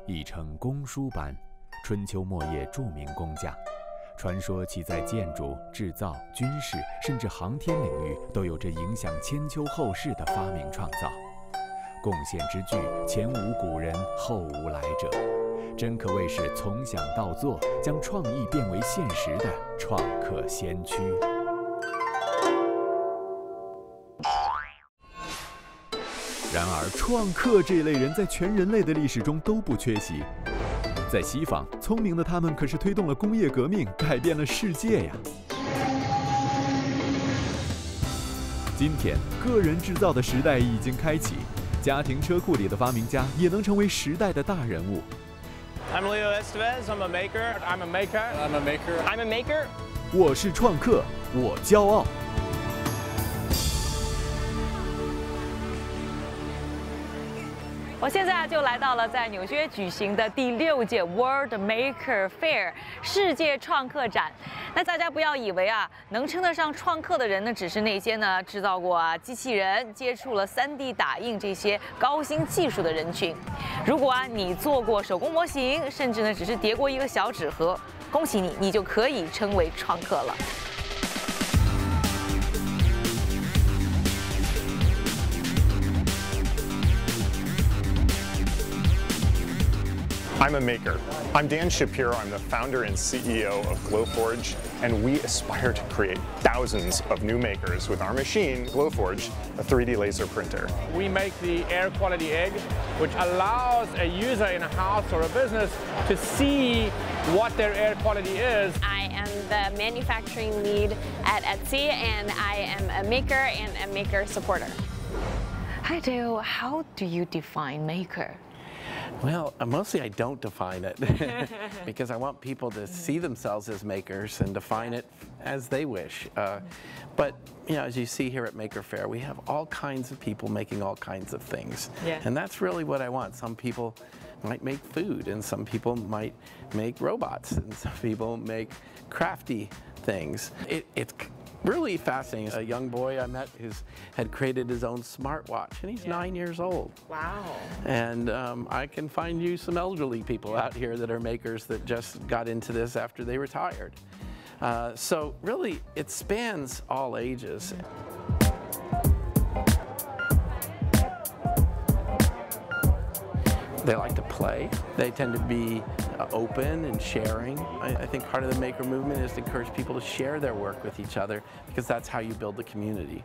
已成公书般，春秋末叶著名工匠。传说其在建筑、制造、军事，甚至航天领域都有着影响千秋后世的发明创造，贡献之巨，前无古人，后无来者，真可谓是从想到做，将创意变为现实的创客先驱。然而，创客这类人在全人类的历史中都不缺席。在西方，聪明的他们可是推动了工业革命，改变了世界呀。今天，个人制造的时代已经开启，家庭车库里的发明家也能成为时代的大人物。I'm Leo Estevez. I'm a maker. I'm a maker. I'm a maker. I'm a maker. 我是创客，我骄傲。我现在就来到了在纽约举行的第6届 World Maker Fair 世界创客展。那大家不要以为能称得上创客的人呢，只是那些呢制造过机器人、接触了3D 打印这些高新技术的人群。如果你做过手工模型，甚至呢只是叠过一个小纸盒，恭喜你，你就可以称为创客了。I'm a maker. I'm Dan Shapiro. I'm the founder and CEO of Glowforge, and we aspire to create thousands of new makers with our machine, Glowforge, a 3D laser printer. We make the air quality egg, which allows a user in a house or a business to see what their air quality is. I am the manufacturing lead at Etsy, and I am a maker and a maker supporter. Hi Dale, how do you define maker? Well, mostly I don't define it because I want people to see themselves as makers and define it as they wish. But you know, as you see here at Maker Faire, we have all kinds of people making all kinds of things. Yeah. And that's really what I want. Some people might make food, and some people might make robots, and some people make crafty things. It's really fascinating. A young boy I met had created his own smartwatch, and he's 9 years old. Wow. And I can find you some elderly people out here that are makers that just got into this after they retired. So really, it spans all ages. They like to play. They tend to be open and sharing. I think part of the maker movement is to encourage people to share their work with each other, because that's how you build the community.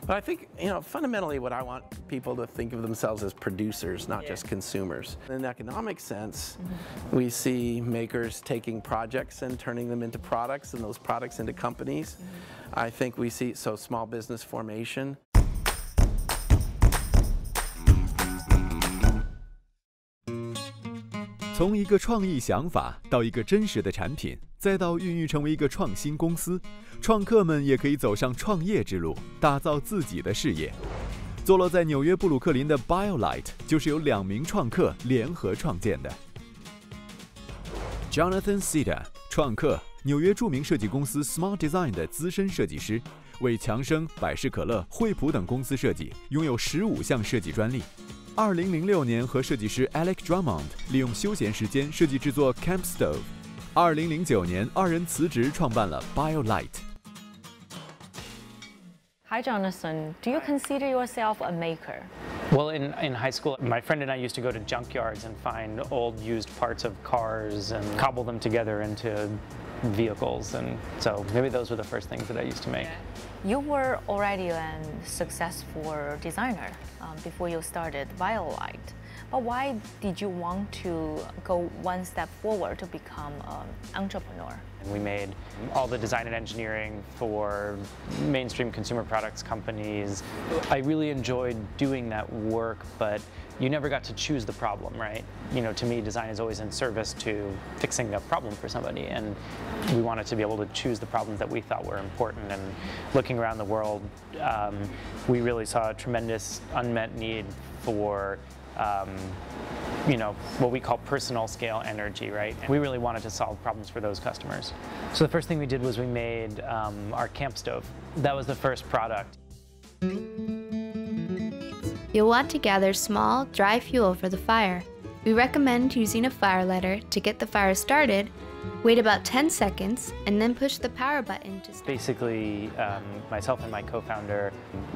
But I think, you know, fundamentally what I want people to think of themselves as producers, not just consumers. In an economic sense, we see makers taking projects and turning them into products, and those products into companies. I think we see small business formation. 从一个创意想法到一个真实的产品，再到孕育成为一个创新公司，创客们也可以走上创业之路，打造自己的事业。坐落在纽约布鲁克林的 BioLite 就是由2名创客联合创建的。Jonathan Sita， 创客，纽约著名设计公司 Smart Design 的资深设计师，为强生、百事可乐、惠普等公司设计，拥有15项设计专利。2006年和設計師 Alec Drummond 利用休閒時間設計製作 Camp Stove。2009年，2人辭職創辦了 BioLite。Hi Jonathan, do you consider yourself a maker? Well, in high school, my friend and I used to go to junkyards and find old used parts of cars and cobble them together into vehicles, and so maybe those were the first things that I used to make. You were already a successful designer before you started BioLite, but why did you want to go one step forward to become an entrepreneur? We made all the design and engineering for mainstream consumer products companies. I really enjoyed doing that work, but you never got to choose the problem, right? You know, to me, design is always in service to fixing a problem for somebody, and we wanted to be able to choose the problems that we thought were important. And looking around the world, we really saw a tremendous unmet need for you know, what we call personal scale energy, right? And we really wanted to solve problems for those customers. So the first thing we did was we made our camp stove. That was the first product. you'll want to gather small, dry fuel for the fire. We recommend using a fire lighter to get the fire started. Wait about 10 seconds and then push the power button to start. Basically, myself and my co-founder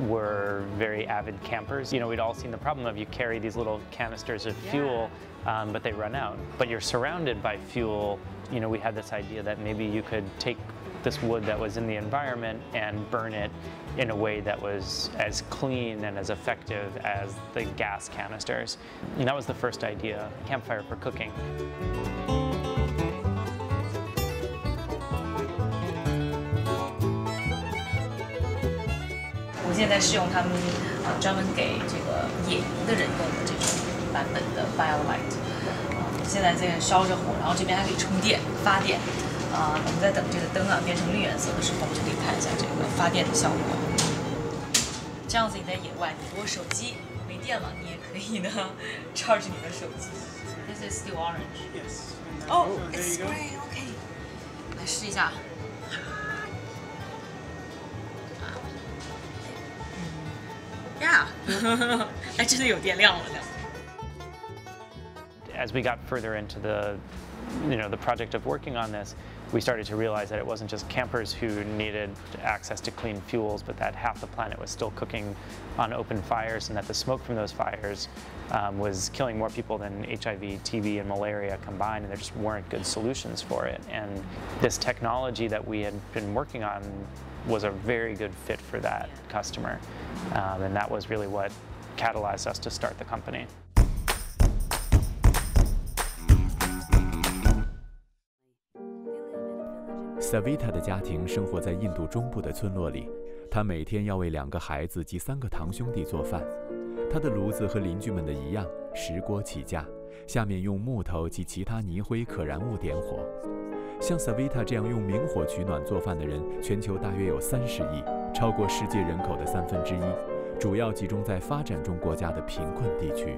were very avid campers. You know, we'd all seen the problem of you carry these little canisters of fuel, but they run out. But you're surrounded by fuel. You know, we had this idea that maybe you could take this wood that was in the environment and burn it in a way that was as clean and as effective as the gas canisters. And that was the first idea, campfire for cooking. 我现在是用他们专门给这个野营的人用的这种版本的 BioLite。现在这个烧着火，然后这边还可以充电发电。我们在等这个灯啊变成绿颜色的时候，我们就可以看一下这个发电的效果。这样子你在野外，你如果手机没电了，你也可以呢 charge 你的手机。This is still orange. Yes. Oh, it's great. Okay. 来试一下。Yeah. 还真的有电量了呢。As we got further into the project of working on this, we started to realize that it wasn't just campers who needed access to clean fuels, but that half the planet was still cooking on open fires, and that the smoke from those fires was killing more people than HIV, TB, and malaria combined, and there just weren't good solutions for it. And this technology that we had been working on was a very good fit for that customer, and that was really what catalyzed us to start the company. Savita 的家庭生活在印度中部的村落里，她每天要为2个孩子及3个堂兄弟做饭。她的炉子和邻居们的一样，石锅起家，下面用木头及其他泥灰可燃物点火。像 Savita 这样用明火取暖做饭的人，全球大约有30亿，超过世界人口的1/3，主要集中在发展中国家的贫困地区。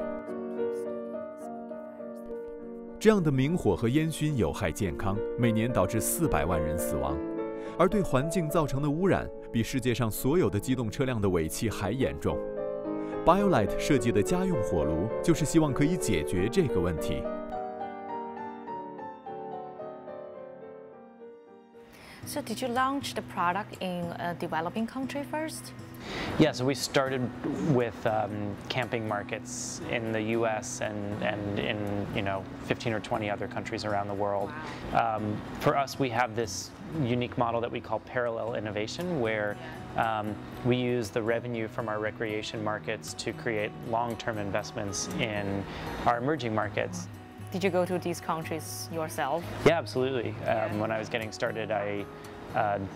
这样的明火和烟熏有害健康，每年导致400万人死亡，而对环境造成的污染比世界上所有的机动车辆的尾气还严重。BioLite 设计的家用火炉就是希望可以解决这个问题。So did you launch the product in a developing country first? Yeah, so we started with camping markets in the U.S. and in 15 or 20 other countries around the world. Wow. For us, we have this unique model that we call parallel innovation, where we use the revenue from our recreation markets to create long-term investments in our emerging markets. Did you go to these countries yourself? Yeah, absolutely. When I was getting started, I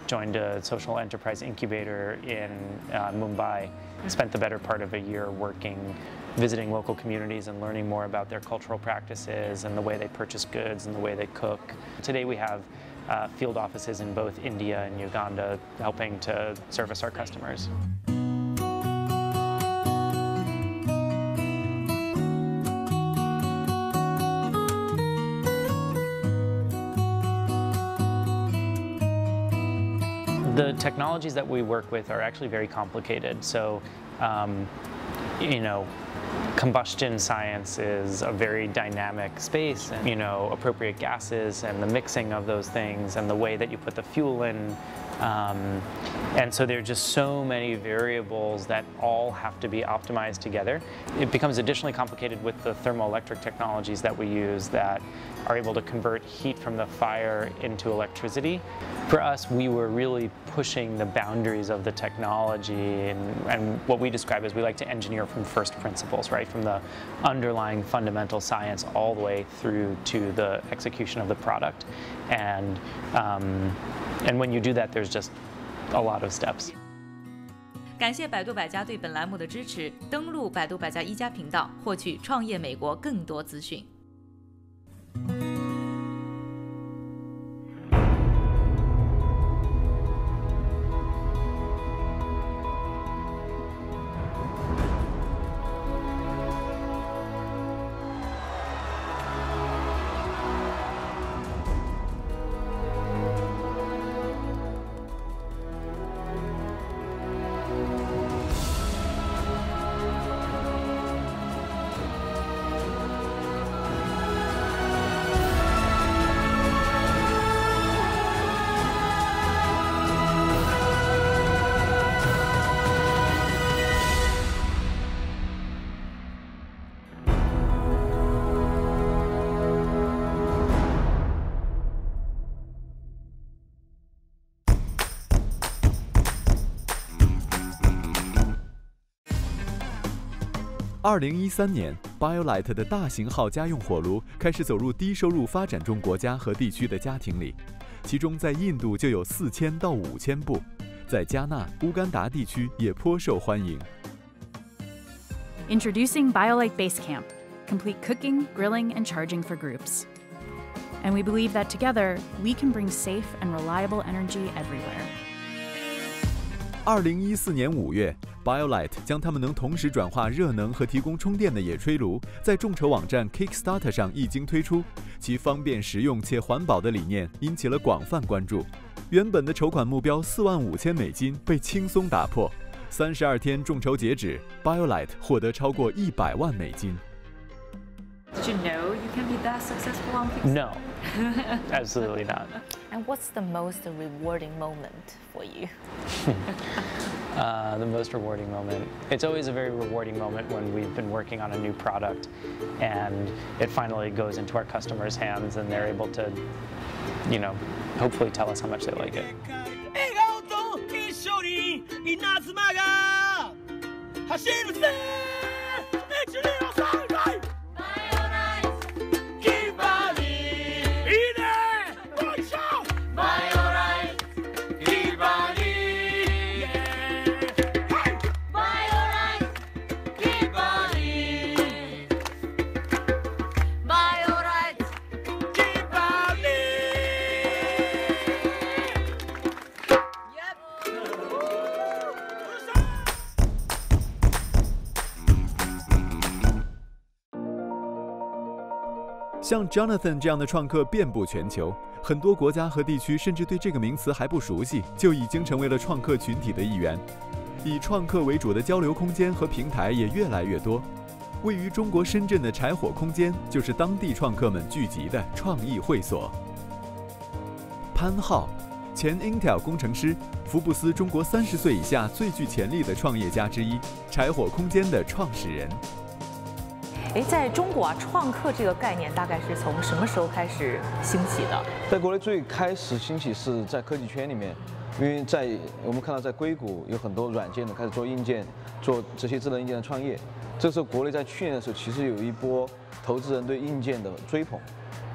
joined a social enterprise incubator in Mumbai. Spent the better part of a year visiting local communities and learning more about their cultural practices and the way they purchase goods and the way they cook. Today we have field offices in both India and Uganda helping to service our customers. The technologies that we work with are actually very complicated. So, combustion science is a very dynamic space, and, appropriate gases and the mixing of those things and the way that you put the fuel in. And so there are just so many variables that all have to be optimized together. It becomes additionally complicated with the thermoelectric technologies that we use that are able to convert heat from the fire into electricity. For us, we were really pushing the boundaries of the technology, and what we describe as we like to engineer from first principles, right? From the underlying fundamental science all the way through to the execution of the product. And when you do that, there's just a lot of steps. 感谢百度百家对本栏目的支持，登录百度百家1家频道，获取创业美国更多资讯。2013年 ，BioLite 的大型号家用火炉开始走入低收入发展中国家和地区的家庭里，其中在印度就有4000到5000部，在加纳、乌干达地区也颇受欢迎。Introducing BioLite Base Camp, complete cooking, grilling, and charging for groups. And we believe that together, we can bring safe and reliable energy everywhere. 2014年5月 ，BioLite 将他们能同时转化热能和提供充电的野炊炉，在众筹网站 Kickstarter 上一经推出，其方便实用且环保的理念引起了广泛关注。原本的筹款目标$45,000被轻松打破，32天众筹截止 ，BioLite 获得超过$100万。Did you know you can be that successful on Kickstarter? No, absolutely not. And what's the most rewarding moment for you? The most rewarding moment. It's always a very rewarding moment when we've been working on a new product and it finally goes into our customers' hands and they're able to, hopefully tell us how much they like it.像 Jonathan 这样的创客遍布全球，很多国家和地区甚至对这个名词还不熟悉，就已经成为了创客群体的一员。以创客为主的交流空间和平台也越来越多。位于中国深圳的柴火空间，就是当地创客们聚集的创意会所。潘浩，前 Intel 工程师，福布斯中国30岁以下最具潜力的创业家之一，柴火空间的创始人。在中国啊，创客这个概念大概是从什么时候开始兴起的？在国内最开始兴起是在科技圈里面，因为我们看到在硅谷有很多软件的开始做硬件，做这些智能硬件的创业。这时候国内在去年的时候，其实有一波投资人对硬件的追捧，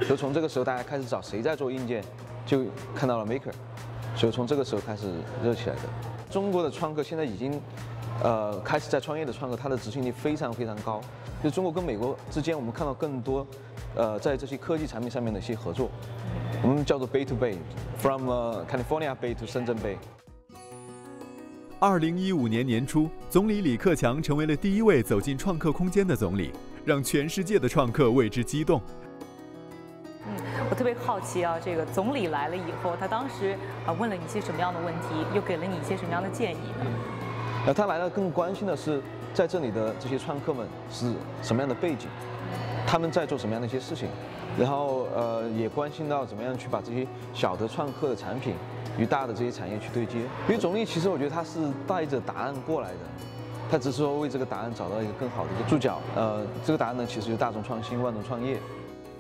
所以从这个时候大家开始找谁在做硬件，就看到了 Maker， 所以从这个时候开始热起来的。中国的创客现在已经开始在创业的创客，他的执行力非常非常高。就中国跟美国之间，我们看到更多在这些科技产品上面的一些合作，我们叫做 Bay to Bay，from California Bay to 深圳 Bay。2015年年初，总理李克强成为了第一位走进创客空间的总理，让全世界的创客为之激动。我特别好奇啊，这个总理来了以后，他当时问了你一些什么样的问题，又给了你一些什么样的建议呢？他来了更关心的是，在这里的这些创客们是什么样的背景，他们在做什么样的一些事情，然后也关心到怎么样去把这些小的创客的产品与大的这些产业去对接。因为总理其实我觉得他是带着答案过来的，他只是说为这个答案找到一个更好的一个注脚。这个答案呢，其实就是大众创新，万众创业。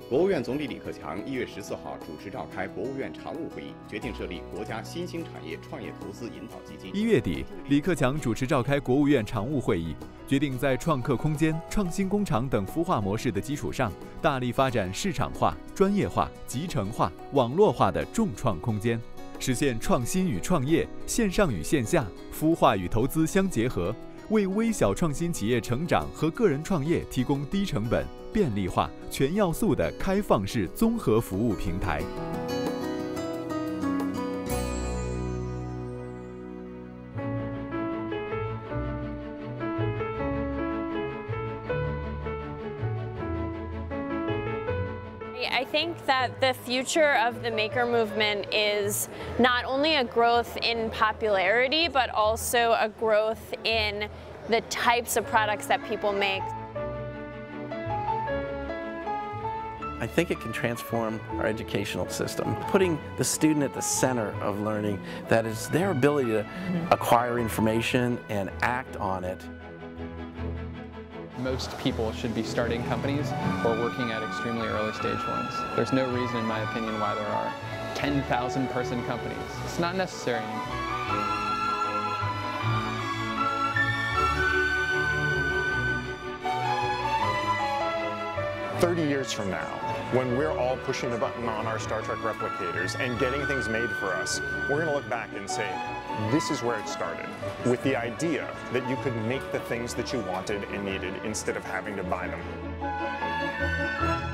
国务院总理李克强1月14号主持召开国务院常务会议，决定设立国家新兴产业创业投资引导基金。1月底，李克强主持召开国务院常务会议，决定在创客空间、创新工厂等孵化模式的基础上，大力发展市场化、专业化、集成化、网络化的众创空间，实现创新与创业、线上与线下、孵化与投资相结合，为微小创新企业成长和个人创业提供低成本、便利化、全要素的开放式综合服务平台。I think that the future of the maker movement is not only a growth in popularity, but also a growth in the types of products that people make. I think it can transform our educational system, putting the student at the center of learning. That is their ability to acquire information and act on it. Most people should be starting companies or working at extremely early stage ones. There's no reason, in my opinion, why there are 10,000 person companies. It's not necessary anymore. 30 years from now, when we're all pushing the button on our Star Trek replicators and getting things made for us, we're going to look back and say, this is where it started, with the idea that you could make the things that you wanted and needed instead of having to buy them.